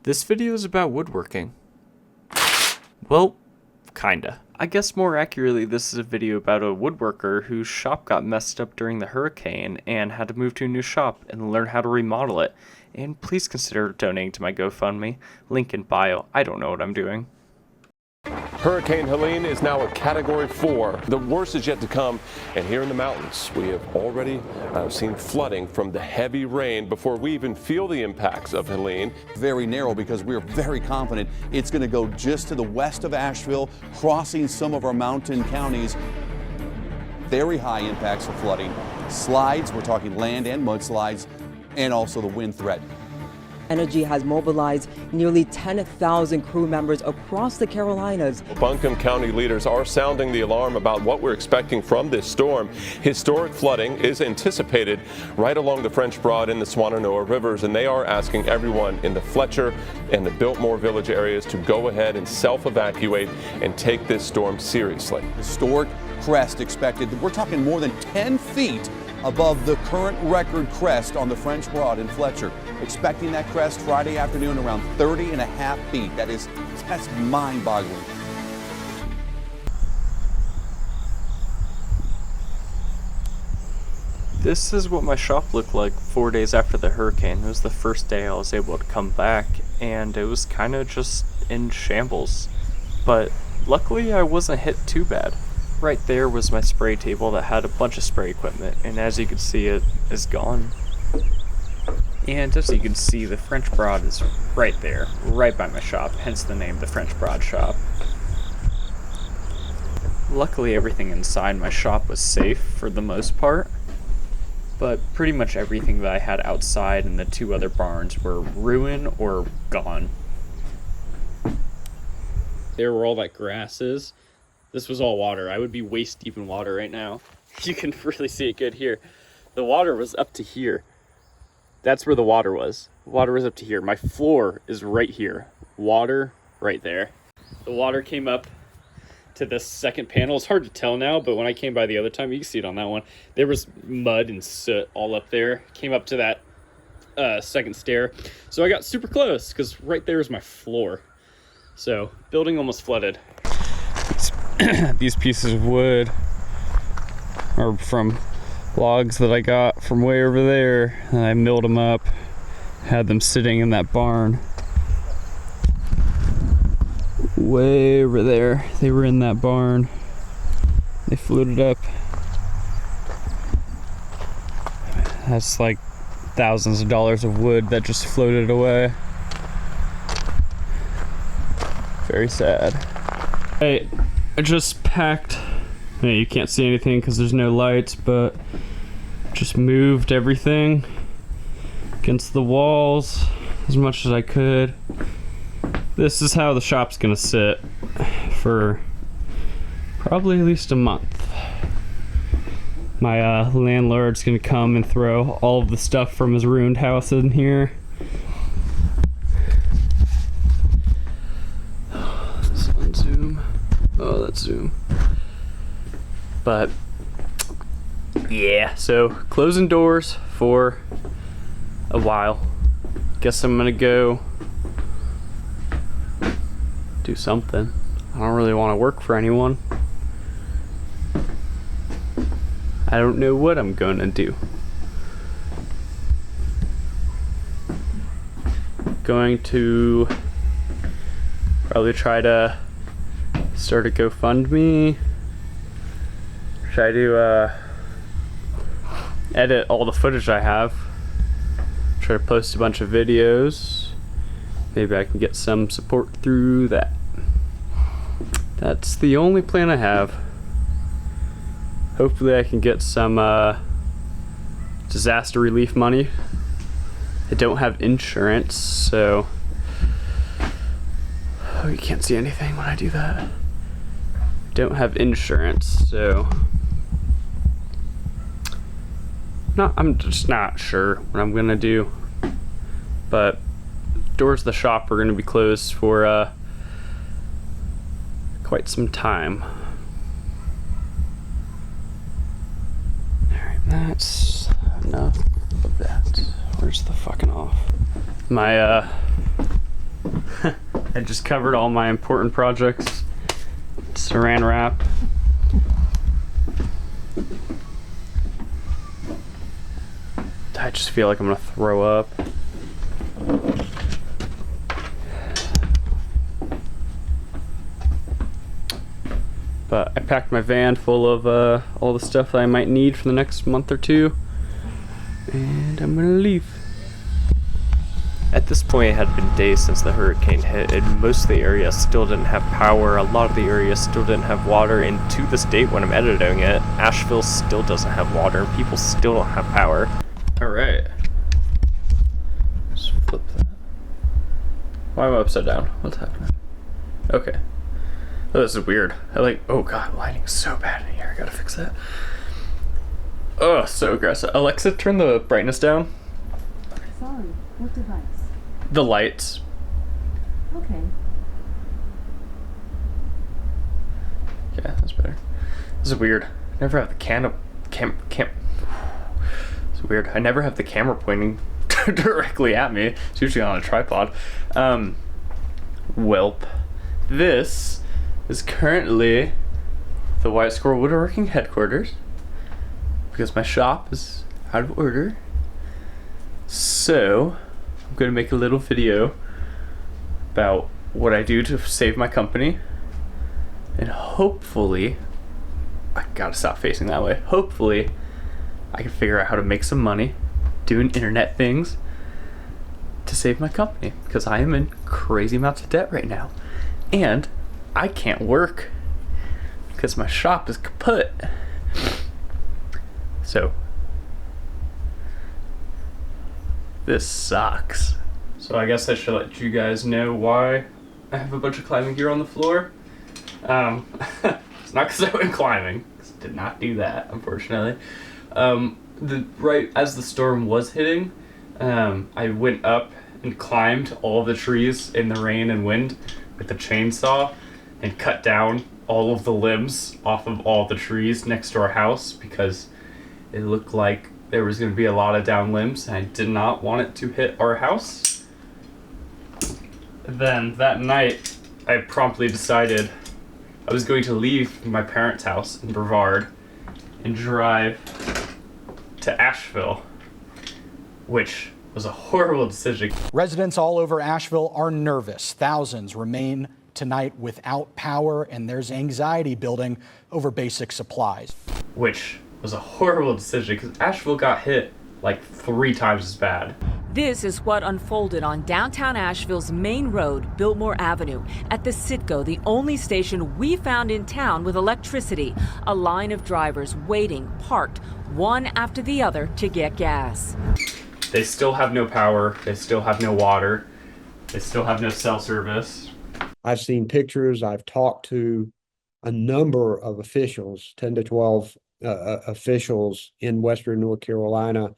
This video is about woodworking. Well, kinda. I guess more accurately, this is a video about a woodworker whose shop got messed up during the hurricane and had to move to a new shop and learn how to remodel it. And please consider donating to my GoFundMe. Link in bio. I don't know what I'm doing. Hurricane Helene is now a Category 4. The worst is yet to come, and here in the mountains, we have already seen flooding from the heavy rain before we even feel the impacts of Helene. Very narrow because we're very confident it's going to go just to the west of Asheville, crossing some of our mountain counties. Very high impacts of flooding. Slides, we're talking land and mudslides, and also the wind threat. Energy has mobilized nearly 10,000 crew members across the Carolinas. Buncombe County leaders are sounding the alarm about what we're expecting from this storm. Historic flooding is anticipated right along the French Broad and the Swannanoa rivers, and they are asking everyone in the Fletcher and the Biltmore Village areas to go ahead and self-evacuate and take this storm seriously. Historic crest expected. We're talking more than 10 feet above the current record crest on the French Broad in Fletcher. Expecting that crest Friday afternoon around 30.5 feet. That's mind-boggling. This is what my shop looked like 4 days after the hurricane. It was the first day I was able to come back, and it was kind of just in shambles. But luckily I wasn't hit too bad. Right there was my spray table that had a bunch of spray equipment, and as you can see, it is gone. And as you can see, the French Broad is right there, right by my shop, hence the name, the French Broad Shop. Luckily, everything inside my shop was safe for the most part, but pretty much everything that I had outside in the two other barns were ruined or gone. There where all that grass is. This was all water. I would be waist deep in water right now. You can really see it good here. The water was up to here. That's where the water was. The water was up to here. My floor is right here. Water right there. The water came up to this second panel. It's hard to tell now, but when I came by the other time, you can see it on that one. There was mud and soot all up there. Came up to that second stair. So I got super close because right there is my floor. So building almost flooded. These pieces of wood are from logs that I got from way over there, and I milled them up, had them sitting in that barn way over there. They were in that barn. They floated up. That's like thousands of dollars of wood that just floated away. Very sad. Hey, I just packed, you can't see anything because there's no lights, but just moved everything against the walls as much as I could. This is how the shop's gonna sit for probably at least a month. My landlord's gonna come and throw all of the stuff from his ruined house in here. This on Zoom. Oh, that's Zoom. But yeah, so closing doors for a while. Guess I'm gonna go do something. I don't really want to work for anyone. I don't know what I'm gonna do. Going to probably try to start a GoFundMe. Try to edit all the footage I have. Try to post a bunch of videos. Maybe I can get some support through that. That's the only plan I have. Hopefully I can get some disaster relief money. I don't have insurance, so oh, you can't see anything when I do that. Don't have insurance, so I'm just not sure what I'm gonna do. But doors to the shop are gonna be closed for quite some time. Alright, that's enough of that. Where's the fucking off? My I just covered all my important projects. Saran wrap. I just feel like I'm gonna throw up. But I packed my van full of all the stuff that I might need for the next month or two, and I'm gonna leave. At this point, it had been days since the hurricane hit, and most of the area still didn't have power. A lot of the area still didn't have water, and to this date, when I'm editing it, Asheville still doesn't have water, and people still don't have power. All right. Just flip that. Why am I upside down? What's happening? Okay. Oh, this is weird. Oh god, lighting's so bad in here. I gotta fix that. Oh, so aggressive. Alexa, turn the brightness down. Sorry, what device? The lights. Okay. Yeah, that's better. This is weird. I never have the It's weird. I never have the camera pointing directly at me. It's usually on a tripod. Welp. This is currently the White Squirrel Woodworking headquarters because my shop is out of order. So I'm gonna make a little video about what I do to save my company, and hopefully, I gotta stop facing that way. Hopefully I can figure out how to make some money doing internet things to save my company, because I am in crazy amounts of debt right now, and I can't work because my shop is kaput. So this sucks. So I guess I should let you guys know why I have a bunch of climbing gear on the floor. It's not because I went climbing. Did not do that, unfortunately. Right as the storm was hitting, I went up and climbed all of the trees in the rain and wind with the chainsaw and cut down all of the limbs off of all the trees next to our house because it looked like there was going to be a lot of down limbs and I did not want it to hit our house. Then that night, I promptly decided I was going to leave my parents' house in Brevard and drive to Asheville, which was a horrible decision. Residents all over Asheville are nervous. Thousands remain tonight without power, and there's anxiety building over basic supplies. Which was a horrible decision because Asheville got hit like 3 times as bad. This is what unfolded on downtown Asheville's main road, Biltmore Avenue, at the Citgo, the only station we found in town with electricity. A line of drivers waiting, parked, one after the other to get gas. They still have no power, they still have no water, they still have no cell service. I've seen pictures, I've talked to a number of officials, 10 to 12 officials in Western North Carolina.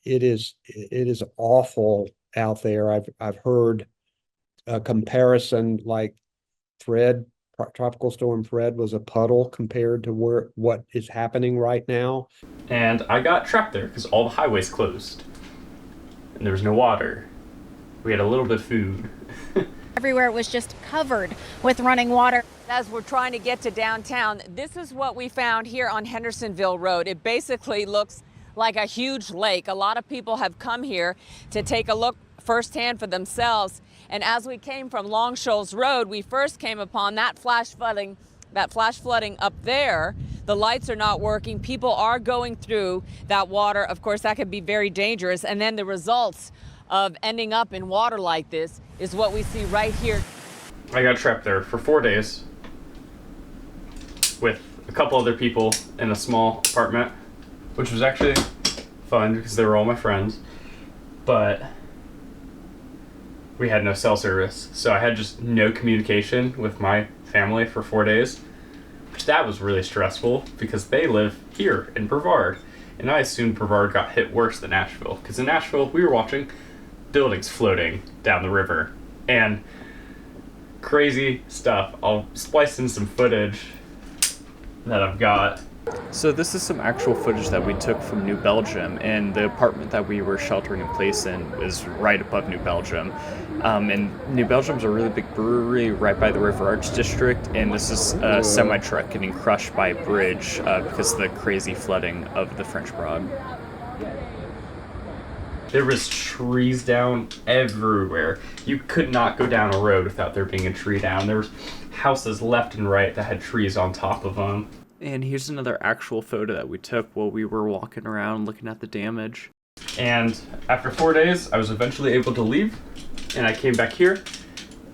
It is awful out there. I've heard a comparison like Tropical Storm Fred was a puddle compared to what is happening right now. And I got trapped there because all the highways closed and there was no water. We had a little bit of food. Everywhere it was just covered with running water. As we're trying to get to downtown, this is what we found here on Hendersonville Road. It basically looks like a huge lake. A lot of people have come here to take a look firsthand for themselves. And as we came from Long Shoals Road, we first came upon that flash flooding up there. The lights are not working. People are going through that water. Of course, that could be very dangerous. And then the results of ending up in water like this is what we see right here. I got trapped there for 4 days with a couple other people in a small apartment, which was actually fun because they were all my friends, but we had no cell service, so I had just no communication with my family for 4 days, which that was really stressful because they live here in Brevard, and I assumed Brevard got hit worse than Asheville, because in Asheville we were watching buildings floating down the river and crazy stuff. I'll splice in some footage that I've got. So this is some actual footage that we took from New Belgium, and the apartment that we were sheltering in place in is right above New Belgium. And New Belgium's a really big brewery right by the River Arch district, and this is a semi-truck getting crushed by a bridge because of the crazy flooding of the French Broad. There was trees down everywhere. You could not go down a road without there being a tree down. There was houses left and right that had trees on top of them. And here's another actual photo that we took while we were walking around looking at the damage. And after 4 days, I was eventually able to leave, and I came back here,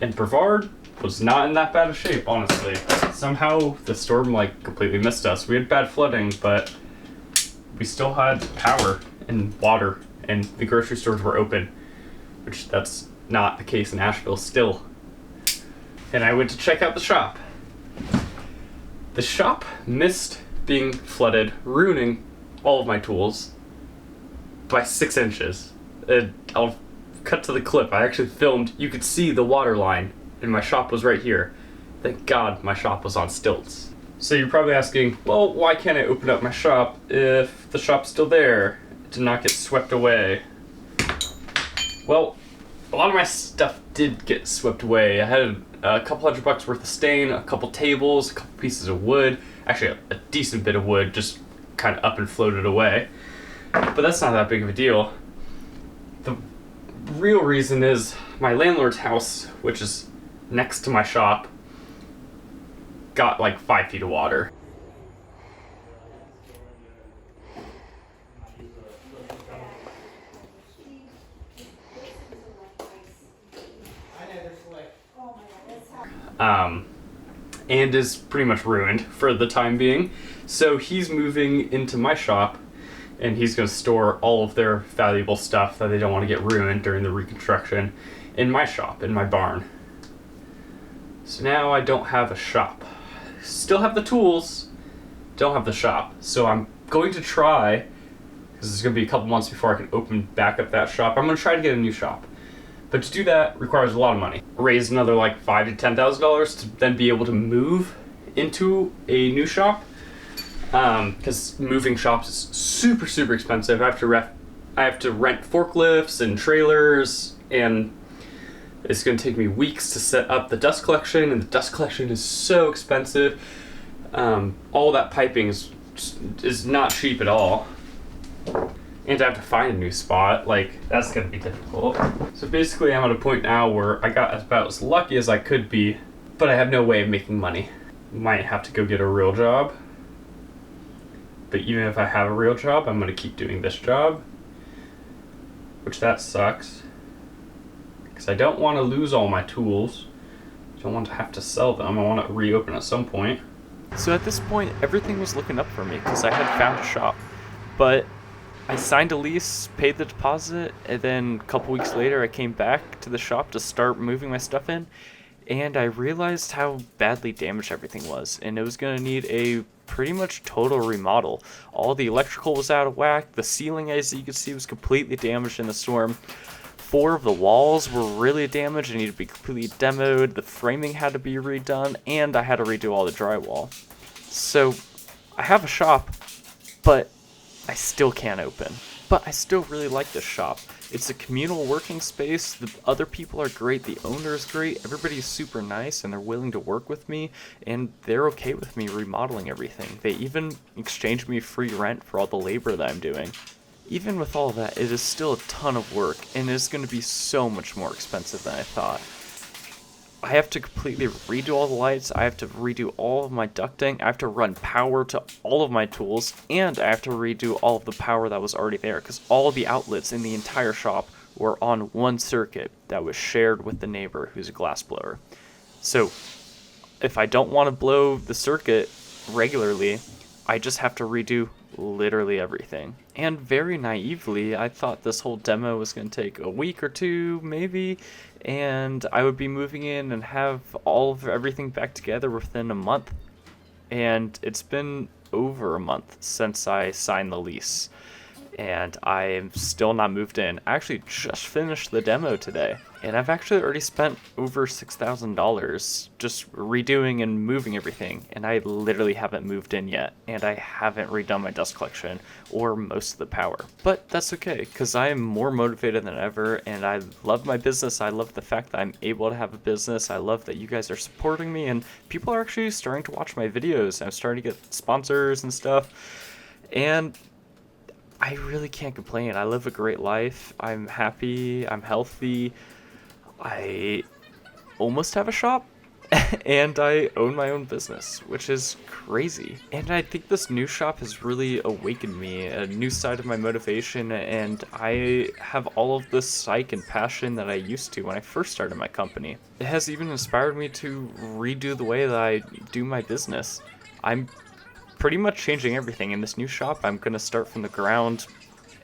and Brevard was not in that bad of shape, honestly. Somehow the storm completely missed us. We had bad flooding, but we still had power and water, and the grocery stores were open, which that's not the case in Asheville still. And I went to check out the shop. The shop missed being flooded, ruining all of my tools by 6 inches. I'll cut to the clip. I actually filmed. You could see the water line, and my shop was right here. Thank God my shop was on stilts. So you're probably asking, well, why can't I open up my shop if the shop's still there? It did not get swept away. Well, a lot of my stuff did get swept away. I had a couple $100 worth of stain, a couple tables, a couple pieces of wood. Actually, a decent bit of wood just kind of up and floated away. But that's not that big of a deal. The real reason is my landlord's house, which is next to my shop, got 5 feet of water. And is pretty much ruined for the time being. So he's moving into my shop, and he's going to store all of their valuable stuff that they don't want to get ruined during the reconstruction in my shop, in my barn. So now I don't have a shop. Still have the tools, don't have the shop. So I'm going to try, because it's going to be a couple months before I can open back up that shop, I'm going to try to get a new shop. But to do that requires a lot of money. Raise another $5,000 to $10,000 to then be able to move into a new shop. Because moving shops is super, super expensive. I have to rent forklifts and trailers, and it's going to take me weeks to set up the dust collection, and the dust collection is so expensive. All that piping is not cheap at all. And I have to find a new spot, that's gonna be difficult. So basically I'm at a point now where I got about as lucky as I could be, but I have no way of making money. Might have to go get a real job. But even if I have a real job, I'm gonna keep doing this job. Which that sucks. Because I don't want to lose all my tools. I don't want to have to sell them. I want to reopen at some point. So at this point, everything was looking up for me because I had found a shop. But I signed a lease, paid the deposit, and then a couple weeks later I came back to the shop to start moving my stuff in, and I realized how badly damaged everything was, and it was going to need a pretty much total remodel. All the electrical was out of whack, the ceiling, as you can see, was completely damaged in the storm. 4 of the walls were really damaged and needed to be completely demoed, the framing had to be redone, and I had to redo all the drywall. So I have a shop, but I still can't open. But I still really like this shop. It's a communal working space, the other people are great, the owner is great, everybody's super nice and they're willing to work with me, and they're okay with me remodeling everything. They even exchanged me free rent for all the labor that I'm doing. Even with all that, it is still a ton of work, and it's going to be so much more expensive than I thought. I have to completely redo all the lights, I have to redo all of my ducting, I have to run power to all of my tools, and I have to redo all of the power that was already there, because all the outlets in the entire shop were on one circuit that was shared with the neighbor who's a glass blower. So if I don't want to blow the circuit regularly, I just have to redo literally everything. And very naively, I thought this whole demo was going to take a week or two, maybe, and I would be moving in and have all of everything back together within a month. And it's been over a month since I signed the lease, and I am still not moved in. I actually just finished the demo today. And I've actually already spent over $6,000 just redoing and moving everything, and I literally haven't moved in yet, and I haven't redone my dust collection or most of the power. But that's okay, because I am more motivated than ever, and I love my business. I love the fact that I'm able to have a business. I love that you guys are supporting me, and people are actually starting to watch my videos. I'm starting to get sponsors and stuff, and I really can't complain. I live a great life. I'm happy. I'm healthy. I almost have a shop, and I own my own business, which is crazy. And I think this new shop has really awakened me, a new side of my motivation, and I have all of the psych and passion that I used to when I first started my company. It has even inspired me to redo the way that I do my business. I'm pretty much changing everything in this new shop. I'm going to start from the ground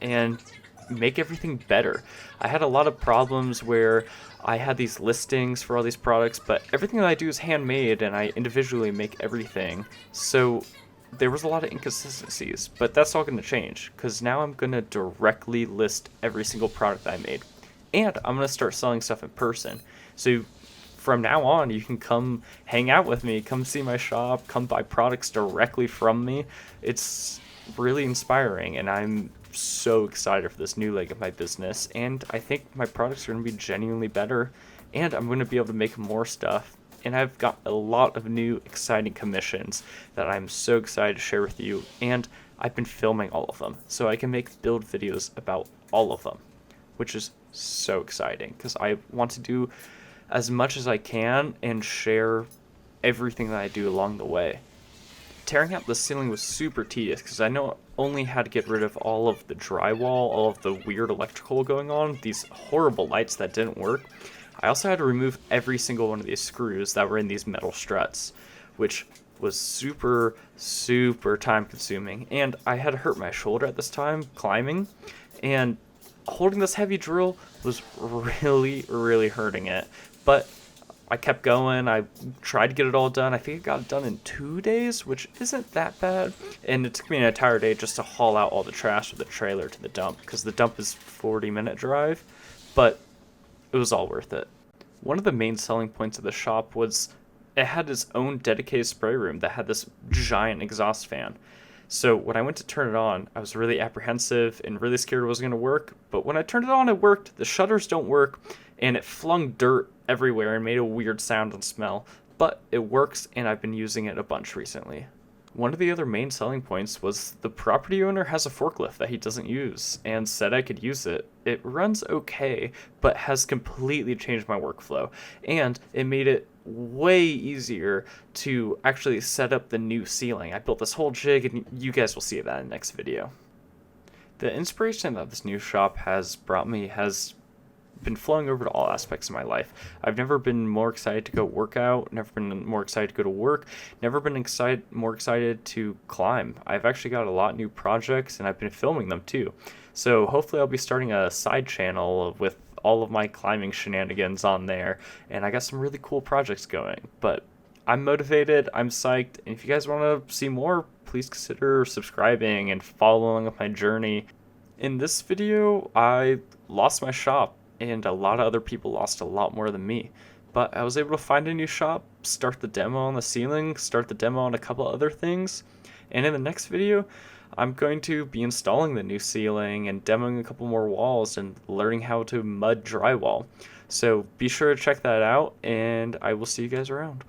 and make everything better. I had a lot of problems where I had these listings for all these products, but everything that I do is handmade and I individually make everything. So there was a lot of inconsistencies, but that's all going to change because now I'm going to directly list every single product that I made. And I'm going to start selling stuff in person. So from now on, you can come hang out with me, come see my shop, come buy products directly from me. It's really inspiring, and I'm so excited for this new leg of my business, and I think my products are going to be genuinely better, and I'm going to be able to make more stuff, and I've got a lot of new exciting commissions that I'm so excited to share with you, and I've been filming all of them, so I can make build videos about all of them, which is so exciting, because I want to do as much as I can and share everything that I do along the way. Tearing out the ceiling was super tedious because I not only had to get rid of all of the drywall, all of the weird electrical going on, these horrible lights that didn't work, I also had to remove every single one of these screws that were in these metal struts, which was super, super time consuming. And I had hurt my shoulder at this time climbing, and holding this heavy drill was really, really hurting it. But I kept going. I tried to get it all done. I think I got it done in 2 days, which isn't that bad. And it took me an entire day just to haul out all the trash with the trailer to the dump, because the dump is 40-minute drive, but it was all worth it. One of the main selling points of the shop was it had its own dedicated spray room that had this giant exhaust fan. So when I went to turn it on, I was really apprehensive and really scared it wasn't going to work. But when I turned it on, it worked. The shutters don't work, and it flung dirt everywhere and made a weird sound and smell. But it works, and I've been using it a bunch recently. One of the other main selling points was the property owner has a forklift that he doesn't use and said I could use it. It runs okay, but has completely changed my workflow, and it made it way easier to actually set up the new ceiling. I built this whole jig, and you guys will see that in the next video. The inspiration that this new shop has brought me has been flowing over to all aspects of my life. I've never been more excited to go work out, never been more excited to go to work, never been more excited to climb. I've actually got a lot of new projects, and I've been filming them too. So hopefully I'll be starting a side channel with all of my climbing shenanigans on there, and I got some really cool projects going. But I'm motivated, I'm psyched, and if you guys want to see more, please consider subscribing and following up my journey. In this video, I lost my shop, and a lot of other people lost a lot more than me. But I was able to find a new shop, start the demo on the ceiling, start the demo on a couple other things, and in the next video, I'm going to be installing the new ceiling and demoing a couple more walls and learning how to mud drywall. So be sure to check that out, and I will see you guys around.